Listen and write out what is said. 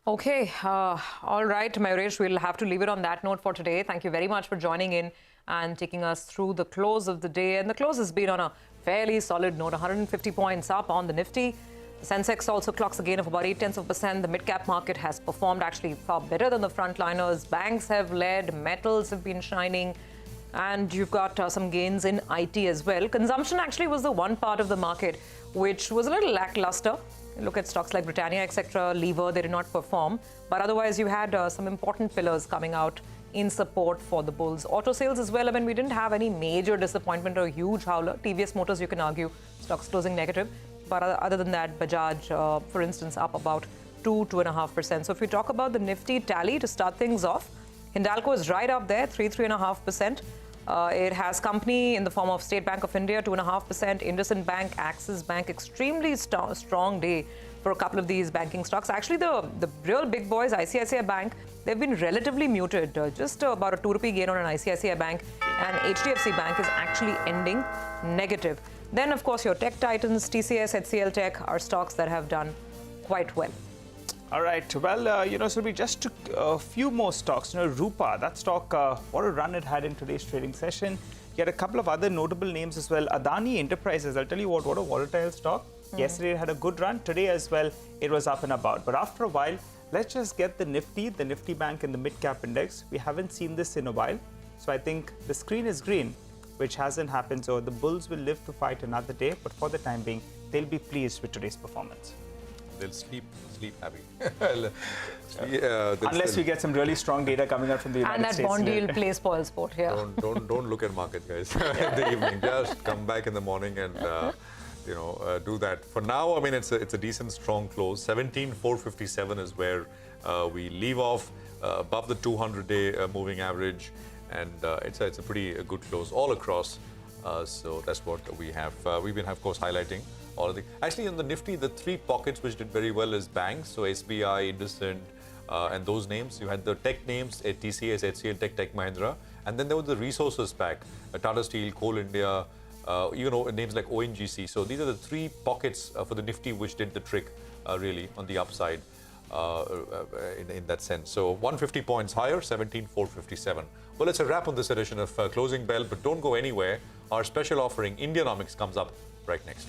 Okay, all right, Mayuresh, we'll have to leave it on that note for today. Thank you very much for joining in and taking us through the close of the day. And the close has been on a fairly solid note, 150 points up on the Nifty. The Sensex also clocks a gain of about 0.8%. The mid-cap market has performed actually far better than the frontliners. Banks have led, metals have been shining, and you've got some gains in IT as well. Consumption actually was the one part of the market which was a little lackluster. Look at stocks like Britannia, etc., Lever, they did not perform. But otherwise, you had some important pillars coming out in support for the bulls. Auto sales as well. I mean, we didn't have any major disappointment or a huge howler. TVS Motors, you can argue, stocks closing negative. But other than that, Bajaj, for instance, up about 2.5%. So if we talk about the Nifty tally to start things off, Hindalco is right up there, 3.5%. It has company in the form of State Bank of India, 2.5%, IndusInd Bank, Axis Bank, extremely strong day for a couple of these banking stocks. Actually, the real big boys, ICICI Bank, they've been relatively muted, just about a 2 rupee gain on an ICICI Bank, and HDFC Bank is actually ending negative. Then, of course, your tech titans, TCS, HCL Tech, are stocks that have done quite well. All right. Well, so we just took a few more stocks. Rupa, that stock, what a run it had in today's trading session. You had a couple of other notable names as well. Adani Enterprises, I'll tell you what a volatile stock. Yesterday it had a good run. Today as well, it was up and about. But after a while, let's just get the Nifty Bank and the midcap index. We haven't seen this in a while. So I think the screen is green, which hasn't happened. So the bulls will live to fight another day. But for the time being, they'll be pleased with today's performance. They'll sleep happy. Unless we get some really strong data coming out from the United States. And that bond deal plays spoil sport here. Don't look at market, guys, in the evening. Just come back in the morning and do that. For now, I mean, it's a decent, strong close. 17,457 is where we leave off, above the 200-day moving average, and it's a pretty good close all across. So that's what we have. We've been, of course, highlighting all of the. Actually, in the Nifty, the three pockets which did very well is banks, so SBI, IndusInd, and those names. You had the tech names, TCS, HCL Tech Mahindra, and then there was the resources pack, Tata Steel, Coal India, names like ONGC. So these are the three pockets for the Nifty which did the trick, really, on the upside in that sense. So 150 points higher, 17,457. Well, it's a wrap on this edition of Closing Bell, but don't go anywhere. Our special offering, Indianomics, comes up right next.